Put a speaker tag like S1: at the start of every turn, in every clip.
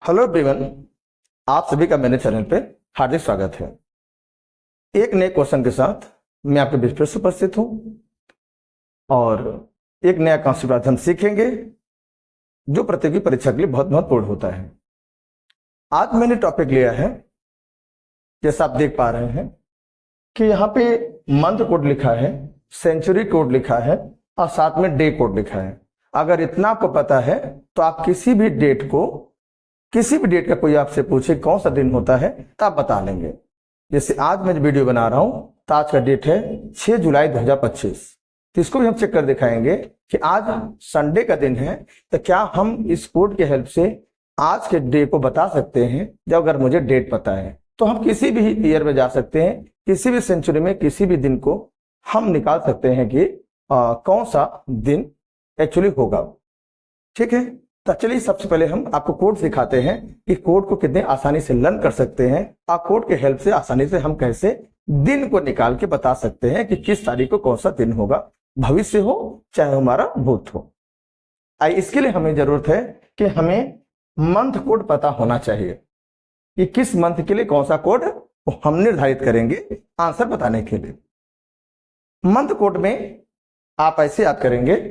S1: Hello everyone, आप सभी का मेरे चैनल पे हार्दिक स्वागत है। एक नए क्वेश्चन के साथ मैं आपके बीच फिर से उपस्थित हूँ और एक नया कॉन्सेप्ट आज हम सीखेंगे जो प्रतियोगी परीक्षा के लिए बहुत महत्वपूर्ण होता है। आज मैंने टॉपिक लिया है, जैसा आप देख पा रहे हैं कि यहाँ पे मंथ कोड लिखा है, सेंचुरी कोड लिखा है और साथ में डे कोड लिखा है। अगर इतना आपको पता है तो आप किसी भी डेट का कोई आपसे पूछे कौन सा दिन होता है तो आप बता लेंगे। जैसे आज मैं जो वीडियो बना रहा हूं तो आज का डेट है 6 जुलाई 2025। तो इसको भी हम चेक कर दिखाएंगे कि आज संडे का दिन है, तो क्या हम इस कोड के हेल्प से आज के डे को बता सकते हैं। जब अगर मुझे डेट पता है तो हम किसी भी ईयर में जा सकते हैं, किसी भी सेंचुरी में किसी भी दिन को हम निकाल सकते हैं कि कौन सा दिन एक्चुअली होगा। ठीक है, तो चलिए सबसे पहले हम आपको कोड सिखाते हैं कि कोड को कितने आसानी से लर्न कर सकते हैं और कोड के हेल्प से आसानी से हम कैसे दिन को निकाल के बता सकते हैं कि किस तारीख को कौन सा दिन होगा, भविष्य हो चाहे हमारा भूत हो। इसके लिए हमें जरूरत है कि हमें मंथ कोड पता होना चाहिए कि किस मंथ के लिए कौन सा कोड हम निर्धारित करेंगे आंसर बताने के लिए। मंथ कोड में आप ऐसे याद करेंगे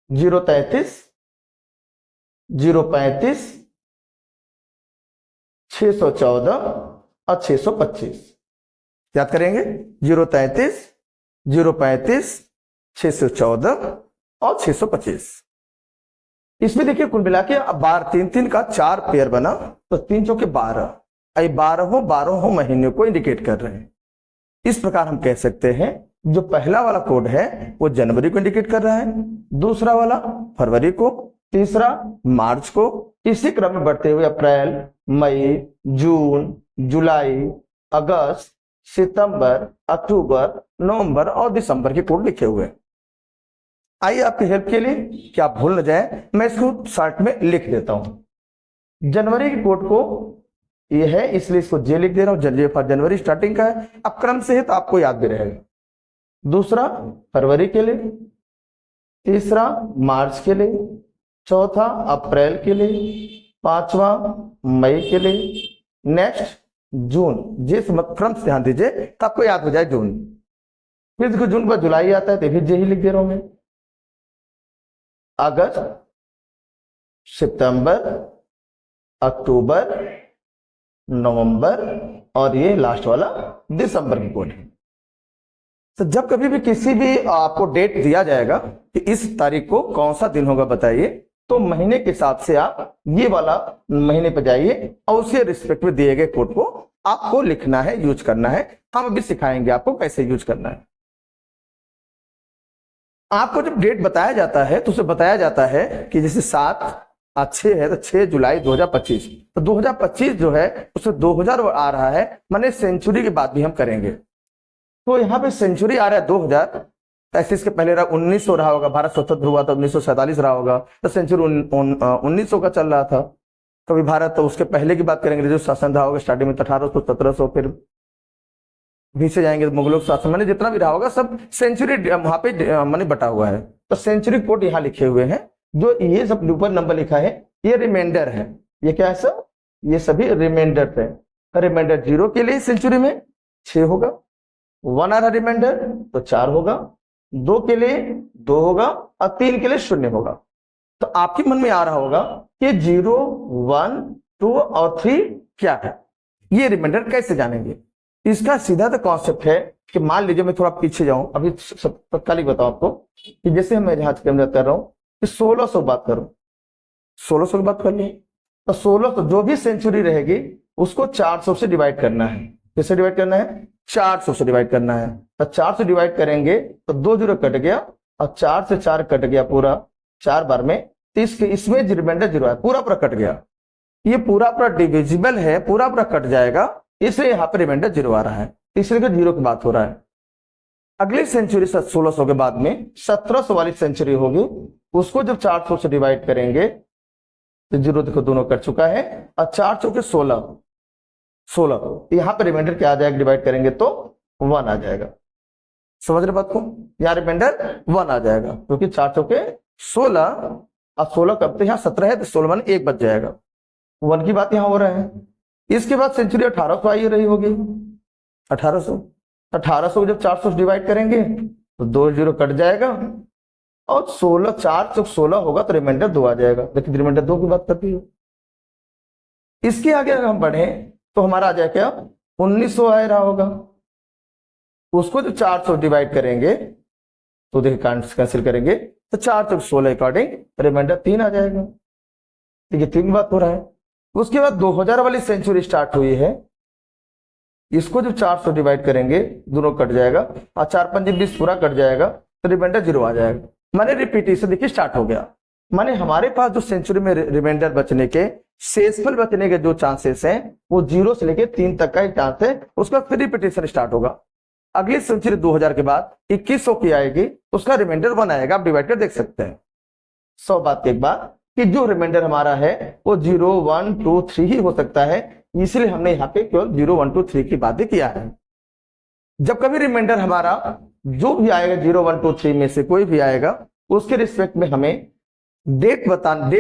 S1: 033 035 614 और 625 याद करेंगे। 033 035 614 और 625। इसमें देखिए कुल मिला के अब 3 का 4 पेयर बना तो 3 चौके 12। 12 महीने को इंडिकेट कर रहे हैं। इस प्रकार हम कह सकते हैं जो पहला वाला कोड है वो जनवरी को इंडिकेट कर रहा है, दूसरा वाला फरवरी को, तीसरा मार्च को, इसी क्रम में बढ़ते हुए अप्रैल, मई, जून, जुलाई, अगस्त, सितंबर, अक्टूबर, नवंबर और दिसंबर के कोड लिखे हुए हैं। आइए आपकी हेल्प के लिए कि आप भूल न जाए, मैं इसको शॉर्ट में लिख देता हूं। जनवरी के कोड को ये है इसलिए इसको जे लिख दे रहा हूं। जनवरी स्टार्टिंग का है, अब क्रम से है तो आपको याद भी रहेगा। दूसरा फरवरी के लिए, तीसरा मार्च के लिए, चौथा अप्रैल के लिए, पांचवा मई के लिए, नेक्स्ट जून। जिस क्रम से ध्यान दीजिए तो आपको याद हो जाए जून। फिर देखो जून पर जुलाई आता है तो भी जे ही लिख दे रहा हूं मैं। अगस्त, सितंबर, अक्टूबर, नवंबर और ये लास्ट वाला दिसंबर की कोड है। तो जब कभी भी किसी भी आपको डेट दिया जाएगा कि इस तारीख को कौन सा दिन होगा बताइए, तो महीने के हिसाब से आप ये वाला महीने पर जाइए और उसके रिस्पेक्ट में दिए गए कोड को आपको लिखना है, यूज करना है। हम अभी सिखाएंगे आपको कैसे यूज करना है। आपको जब डेट बताया जाता है तो उसे बताया जाता है कि जैसे 7 6 है तो 6 जुलाई 2025। तो 2025 जो है उससे 2000 आ रहा है, माने सेंचुरी की बात भी हम करेंगे। तो यहाँ पे सेंचुरी आ रहा है 2000, ऐसे इसके पहले रहा 1900 रहा होगा, भारत स्वतंत्र हुआ था 1947 रहा होगा, तो सेंचुरी 1900 का चल रहा था। कभी भारत तो उसके पहले की बात करेंगे जो शासन रहा होगा स्टार्टिंग में 1800 1700, फिर पीछे जाएंगे मुगलों का शासन, मैंने जितना भी रहा होगा सब सेंचुरी वहां पे मैंने बटा हुआ है। तो सेंचुरी कोड यहाँ लिखे हुए हैं। जो ये सब ऊपर नंबर लिखा है ये रिमाइंडर है। ये क्या है सर? ये सभी रिमाइंडर पे। रिमाइंडर 0 के लिए सेंचुरी में 6 होगा, 1 आ रहा रिमाइंडर तो 4 होगा, 2 के लिए 2 होगा और 3 के लिए 0 होगा। तो आपके मन में आ रहा होगा कि 0 1 2 और 3 क्या है, ये रिमाइंडर कैसे जानेंगे। इसका सीधा तो कॉन्सेप्ट है कि मान लीजिए मैं थोड़ा पीछे जाऊं, अभी सब तत्कालिक बताऊं आपको कि जैसे मैं जहाज के अंदर कर रहा हूं कि 1600 बात करूं, 1600 की बात कर ली तो 1600 जो भी सेंचुरी रहेगी उसको 400 से डिवाइड करना है। किससे डिवाइड करना है? 400 से डिवाइड करना है। तो 4 से डिवाइड करेंगे तो 2 0 कट गया और 4 से 4 कट गया पूरा 4 बार में। तो इसमें रिमाइंडर 0 है, पूरा कट गया। ये पूरा डिविजिबल है, पूरा कट जाएगा, इसलिए यहाँ पर रिमाइंडर 0 आ रहा है, इसलिए 0 की बात हो रहा है। अगली सेंचुरी 1600 के बाद में 1700 वाली सेंचुरी होगी, उसको जब 400 से डिवाइड करेंगे तो 0 देखो दोनों कट चुका है और 4 चौके 16 यहां पर रिमाइंडर क्या आ जाएगा, डिवाइड करेंगे तो 1 आ जाएगा। समझ रहे बात को? यहाँ रिमाइंडर 1 आ जाएगा क्योंकि 4 चौके 16 और 16 करते यहाँ 17 है तो 16 में 1 बच जाएगा। 1 की बात यहाँ हो रहा है। इसके बाद सेंचुरी 1800 आई रही होगी, 1800। 1800 को जब 400 से डिवाइड करेंगे तो 2 0 कट जाएगा, और 16 4 चौक 16 होगा तो रिमाइंडर 2 आ जाएगा। लेकिन रिमाइंडर 2 की बात करती है। इसके आगे अगर हम बढ़े तो हमारा आ जाएगा क्या, 1900 आ रहा होगा। उसको जब 400 डिवाइड करेंगे तो देखिए कैंसिल करेंगे तो 4 चौक 16 अकॉर्डिंग रिमाइंडर 3 आ जाएगा। ठीक है, 3 बात हो रहा है। उसके बाद 2000 वाली सेंचुरी स्टार्ट हुई है। इसको जब 400 डिवाइड करेंगे दोनों कट जाएगा, और 4 5 20 पूरा कट जाएगा तो रिमाइंडर 0 आ जाएगा। माने रिपीटेशन देखिए स्टार्ट हो गया। माने हमारे पास जो सेंचुरी में रिमाइंडर बचने के, शेषफल बचने के जो चांसेस हैं वो 0 से लेके 3 तक का ही चांस है। उसका फिर रिपीटेशन स्टार्ट होगा। अगली सेंचुरी 2000 के बाद 2100 की आएगी, उसका रिमाइंडर 1 आएगा। आप डिवाइड कर देख सकते हैं। 100 बात एक बात कि जो रिमाइंडर हमारा है वो 0 1 2 3 ही हो सकता है, इसलिए हमने यहाँ पे केवल 0 1 2 3 की बातें किया है। जब कभी रिमाइंडर हमारा जो भी आएगा 0 1 2 3 में से कोई भी आएगा, उसके रिस्पेक्ट में हमें डे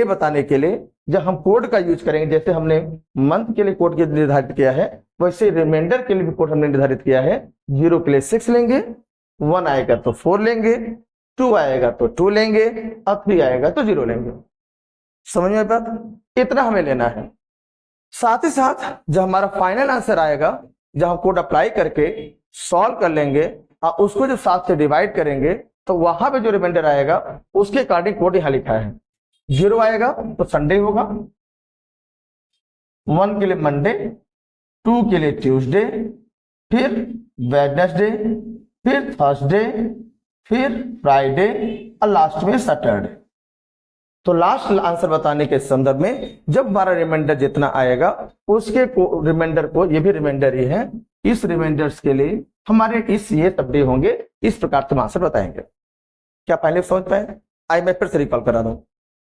S1: बताने के लिए जब हम कोड का यूज करेंगे, जैसे हमने मंथ के लिए कोड निर्धारित किया है, वैसे रिमाइंडर के लिए भी कोड हमने निर्धारित किया है। 0 के लिए 6 लेंगे, 1 आएगा तो 4 लेंगे, 2 आएगा तो 2 लेंगे, और 3 आएगा तो 0 लेंगे। समझ में बात? इतना हमें लेना है। साथ ही साथ जब हमारा फाइनल आंसर आएगा, जब हम कोड अप्लाई करके सॉल्व कर लेंगे और उसको जब 7 से डिवाइड करेंगे तो वहां पे जो रिमाइंडर आएगा उसके अकॉर्डिंग कोड यहां लिखा है। 0 आएगा तो संडे होगा, 1 के लिए मंडे, 2 के लिए ट्यूसडे, फिर वेडनेसडे, फिर थर्सडे, फिर फ्राइडे, और लास्ट में सैटरडे। तो लास्ट आंसर बताने के संदर्भ में जब हमारा रिमाइंडर जितना आएगा उसके रिमाइंडर को, ये भी रिमाइंडर ही है, इस रिमाइंडर्स के लिए हमारे ये सब डे होंगे। इस प्रकार से आंसर बताएंगे। क्या पहले समझ पाए? आई मैं फिर से रिकॉल करा दूं।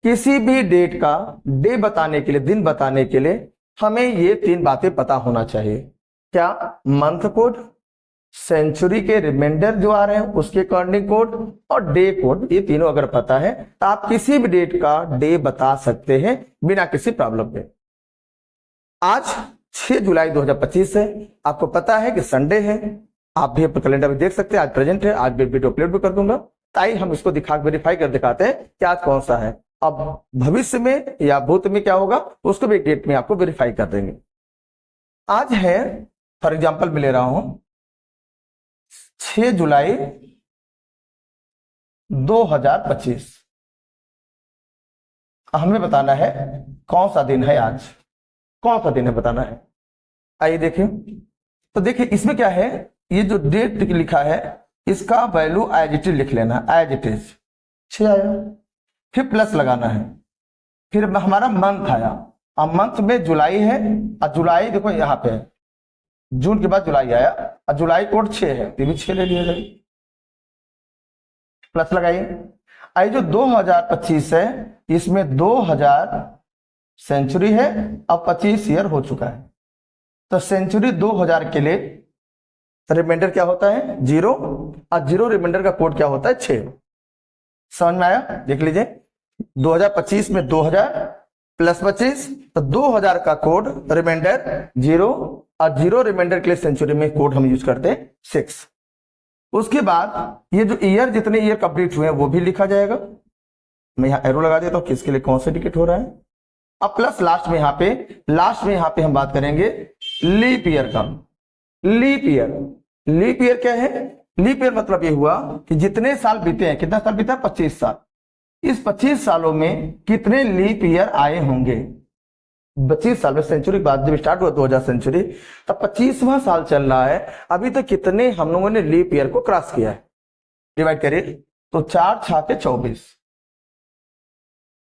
S1: किसी भी डेट का डे बताने के लिए, दिन बताने के लिए हमें ये 3 बातें पता होना चाहिए। क्या? मंथ कोड, सेंचुरी के रिमाइंडर जो आ रहे हैं उसके अकॉर्डिंग कोड, और डे कोड। ये तीनों अगर पता है तो आप किसी भी डेट का डे बता सकते हैं बिना किसी प्रॉब्लम के। आज 6 जुलाई 2025 है। आपको पता है कि संडे है। आप भी अपने कैलेंडर में देख सकते हैं, आज प्रेजेंट है। आज भी वीडियो अपलोड भी कर दूंगा, ताकि हम इसको वेरीफाई कर दिखाते हैं कि आज कौन सा है। अब भविष्य में या भूत में क्या होगा उसको भी एक डेट में आपको वेरीफाई कर देंगे। आज है, फॉर एग्जाम्पल मैं ले रहा हूं 6 जुलाई 2025। हमें बताना है कौन सा दिन है आज, कौन सा दिन है बताना है। आइए देखिए। तो देखिए इसमें क्या है, ये जो डेट लिखा है इसका वैल्यू एज इट इज लिख लेना, एज इट इज। 6 आया, फिर प्लस लगाना है, फिर हमारा मंथ आया। अब मंथ में जुलाई है, और जुलाई देखो यहाँ पे है, जून के बाद जुलाई आया, और जुलाई कोड 6 है, तो भी 6 ले लिया जाए, प्लस लगाइए। आई जो 2025 है इसमें 2000 सेंचुरी है, अब 25 ईयर हो चुका है। तो सेंचुरी 2000 के लिए रिमाइंडर क्या होता है 0, और 0 रिमाइंडर का कोड क्या होता है 6। समझ में आया? देख लीजिए 2025 में 2000 प्लस 25, तो 2000 का कोड रिमाइंडर 0, और 0 रिमाइंडर के लिए सेंचुरी में कोड हम यूज करते हैं 6। उसके बाद ये जो ईयर, जितने ईयर कंप्लीट हुए हैं वो भी लिखा जाएगा। मैं यहाँ एरो लगा देता हूँ किसके लिए कौन सा इंडिकेट हो रहा है। अब प्लस लास्ट में यहाँ पे हम बात करेंगे लीप ईयर का। लीप ईयर क्या है? लीप ईयर मतलब ये हुआ कि जितने साल बीते हैं, कितना साल बीता है 25 साल, इस 25 सालों में कितने लीप ईयर आए होंगे। 25 साल में, सेंचुरी के बाद जब स्टार्ट हुआ 2000 सेंचुरी, तब 25वां साल चल रहा है। अभी तक कितने हम लोगों ने लीप ईयर को क्रॉस किया है, डिवाइड करिए तो 4 छाके 24।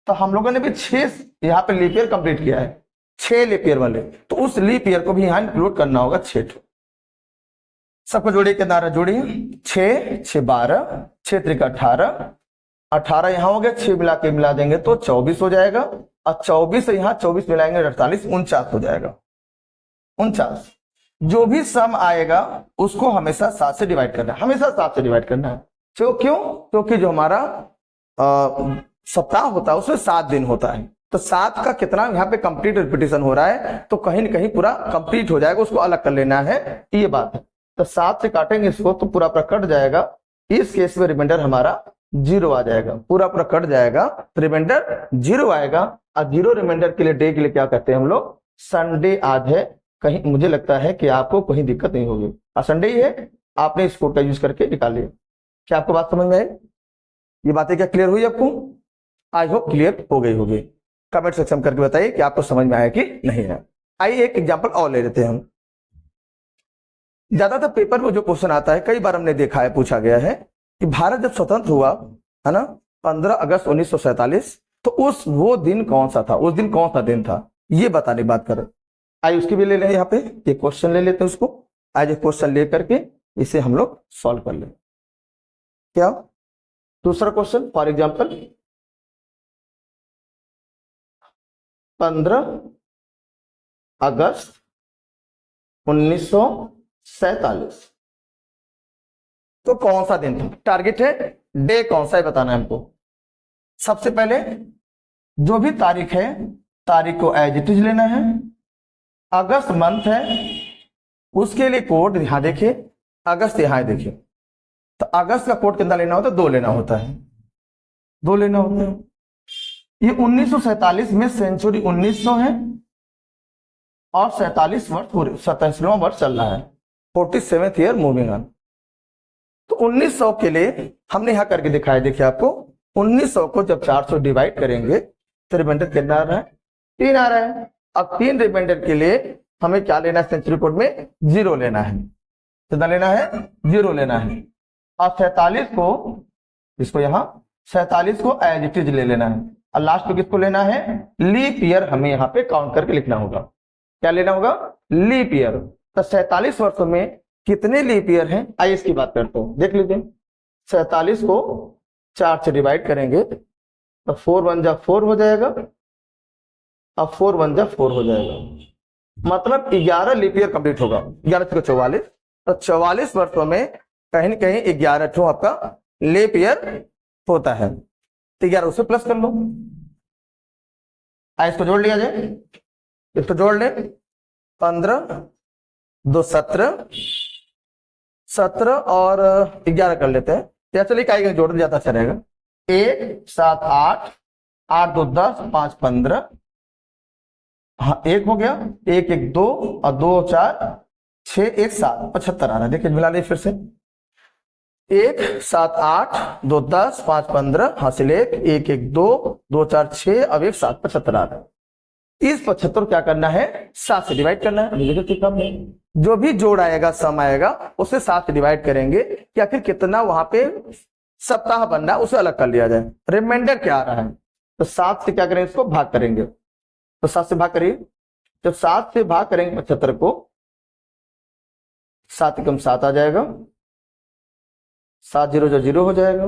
S1: तो हम लोगों ने भी 6 यहाँ पे लीप ईयर कंप्लीट किया है, 6 लीप ईयर वाले। तो उस लीप ईयर को भी यहाँ इंक्लूड करना होगा 6। सबको जोड़िए, कितना रहा जोड़िए, 6 6 12, 6 3 18, 18 यहाँ हो गया, 6 मिला देंगे तो 24 हो जाएगा, और 24 से यहाँ 24 मिलाएंगे 48, 49 हो जाएगा। 49 जो भी सम आएगा उसको हमेशा 7 से डिवाइड करना है, हमेशा 7 से डिवाइड करना है। क्यों? क्योंकि जो हमारा सप्ताह होता है उसमें 7 दिन होता है, तो 7 का कितना यहाँ पे कंप्लीट रिपीटेशन हो रहा है, तो कहीं ना कहीं पूरा कंप्लीट हो जाएगा, उसको अलग कर लेना है, ये बात है। तो 7 से काटेंगे इसको तो पूरा पूरा कट जाएगा, इस केस में रिमाइंडर हमारा 0 आ जाएगा, पूरा पूरा कट जाएगा तो रिमाइंडर 0 आएगा। और 0 रिमाइंडर के लिए डे के लिए क्या कहते हैं हम लोग, संडे आज है। कहीं मुझे लगता है कि आपको कहीं दिक्कत नहीं होगी, और संडे ही है, आपने इस कोड का यूज करके निकालिए। क्या आपको बात समझ में आई? ये बातें क्या क्लियर हुई आपको? आई होप क्लियर हो गई होगी। कमेंट सेक्शन में करके बताइए कि आपको समझ में आया कि नहीं है। आइए एक एग्जांपल और ले लेते हैं हम। ज्यादातर पेपर में जो क्वेश्चन आता है, कई बार हमने देखा है, पूछा गया है कि भारत जब स्वतंत्र हुआ है ना 15 अगस्त 1947, तो वो दिन कौन सा था, उस दिन कौन सा दिन था, ये बताने की बात करें। आइए उसकी भी ले लें, यहाँ पे एक क्वेश्चन ले लेते हैं उसको। आज एक क्वेश्चन लेकर के इसे हम लोग सॉल्व कर लें। क्या दूसरा क्वेश्चन, फॉर एग्जाम्पल 15 अगस्त 1947 तो कौन सा दिन था, टारगेट है डे कौन सा है बताना है हमको। सबसे पहले जो भी तारीख है, तारीख को एज इट इज लेना है। अगस्त मंथ है, उसके लिए कोड यहां देखिए, अगस्त यहां देखिए, तो अगस्त का कोड कितना लेना होता है, 2 लेना होता है, 2 लेना होता है। ये 1947 में सेंचुरी 1900 है और 47 वर्ष पूरे 27वां वर्ष चल रहा है, 47th ईयर मूविंग ऑन। तो 1900 के लिए हमने यहां करके दिखाया, देखिए आपको 1900 को जब 400 डिवाइड करेंगे तो रिमाइंडर कितना आ रहा है, 3 आ रहा है। अब 3 रिमाइंडर के लिए हमें क्या लेना है, सेंचुरी कोड में 0 लेना है। कितना लेना है, 0 लेना है। और 47 को, इसको यहां 47 को एज इट इज ले लेना है। और लास्ट में किसको लेना है, लीप ईयर हमें यहाँ पे काउंट करके लिखना होगा। क्या लेना होगा, लीप ईयर। तो 47 वर्षों में कितने लीप ईयर हैं, आइए इसकी बात करते हैं, देख लीजिए। 47 को 4 से डिवाइड करेंगे तो 4 1 जा 4 हो जाएगा, अब 4 1 जा 4 हो जाएगा, मतलब 11 लीप ईयर कंप्लीट होगा। 11 को 44, तो 44 वर्षों में कहीं न कहीं 11 आपका लीप ईयर होता है। तो 11 उसे प्लस कर लो, इसको जोड़ लिया जाए, इसको जोड़ ले, 15 2 17, 17 और 11 कर लेते हैं, या चलिए कहीं जोड़ दिया अच्छा रहेगा। 1 7 8, 8 2 10, 5 15, हाँ 1 हो गया, 1 1 2 और 2 4 6 1 7, 75 आ रहा है। देखिए मिला ले फिर से, 1 7 8 2 10 5 15 हासिल 1 1 1 2 2 4 6 अब 1 7, 75 आ रहा है। इस 75 क्या करना है, 7 से डिवाइड करना है। जो भी जोड़ आएगा, सम आएगा, उसे 7 से डिवाइड करेंगे कि आखिर कितना वहां पे सप्ताह बन रहा है, उसे अलग कर लिया जाए। रिमाइंडर क्या आ रहा है, तो 7 से क्या करेंगे, इसको भाग करेंगे। तो 7 से भाग करिए, जब 7 से भाग करेंगे 75 को, 7 कम 7 आ जाएगा, 7 0 जो 0 हो जाएगा।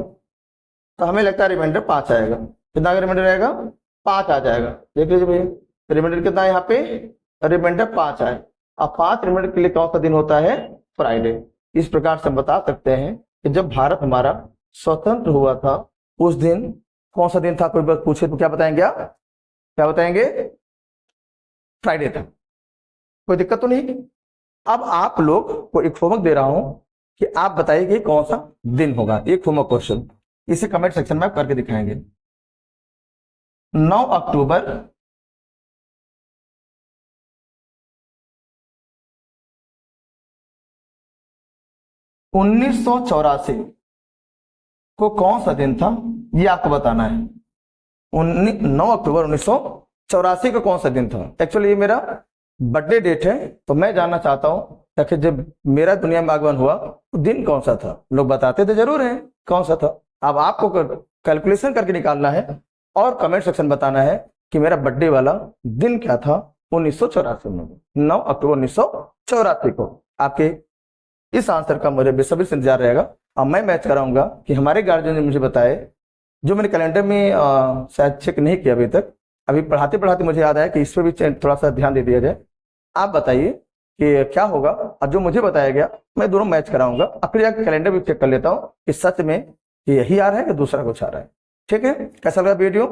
S1: तो हमें लगता है रिमाइंडर 5 आएगा। कितना रिमाइंडर आएगा, 5 आ जाएगा। देख लीजिए भैया, रिमाइंडर कितना है यहाँ पे, रिमाइंडर 5 आए। अब 5 रिमाइंडर के लिए कौन सा दिन होता है, फ्राइडे। इस प्रकार से हम बता सकते हैं कि जब भारत हमारा स्वतंत्र हुआ था, उस दिन कौन सा दिन था। कोई बात पूछे तो क्या बताएंगे आप, क्या बताएंगे, फ्राइडे था। कोई दिक्कत तो नहीं। अब आप लोग को एक होमवर्क दे रहा हूं कि आप बताइए कि कौन सा दिन होगा, एक होमवर्क क्वेश्चन, इसे कमेंट सेक्शन में आप करके दिखाएंगे। 9 अक्टूबर 1984 को कौन सा दिन था, ये आपको बताना है। 9 अक्टूबर 1984 को कौन सा दिन था। एक्चुअली ये मेरा बर्थडे डेट है, तो मैं जानना चाहता हूं कि जब मेरा दुनिया में आगमन हुआ तो दिन कौन सा था। लोग बताते तो जरूर हैं कौन सा था, अब आपको कैलकुलेशन करके निकालना है और कमेंट सेक्शन बताना है कि मेरा बर्थडे वाला दिन क्या था 1984 में, 9 अक्टूबर 1984 को। आपके इस आंसर का मुझे बेसब्री से इंतजार रहेगा। अब मैं मैच कराऊंगा कि हमारे गार्जियन ने मुझे बताए, जो मैंने कैलेंडर में शायद चेक नहीं किया अभी तक, अभी पढ़ाते पढ़ाते मुझे याद आया कि इस पर भी थोड़ा सा ध्यान दे दिया जाए। आप बताइए कि क्या होगा, और जो मुझे बताया गया मैं दोनों मैच कराऊंगा। अब फिर जाकर कैलेंडर भी चेक कर लेता हूँ कि सच में यही आ रहा है कि दूसरा कुछ आ रहा है। ठीक है, कैसा लगा वीडियो?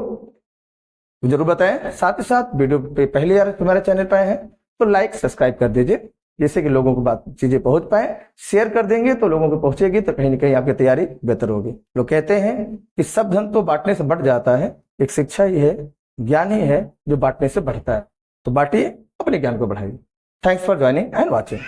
S1: जरूर बताएं। साथ ही साथ वीडियो पे पहली बार हमारे चैनल पर आए हैं तो लाइक सब्सक्राइब कर दीजिए, जिससे कि लोगों को बात चीजें पहुंच पाए। शेयर कर देंगे तो लोगों को पहुंचेगी, तो कहीं ना कहीं आपकी तैयारी बेहतर होगी। लोग कहते हैं कि सब धन तो बांटने से बढ़ जाता है, एक शिक्षा ही है, ज्ञान ही है जो बांटने से बढ़ता है। तो बांटिए, अपने ज्ञान को बढ़ाइए। Thanks for joining and watching.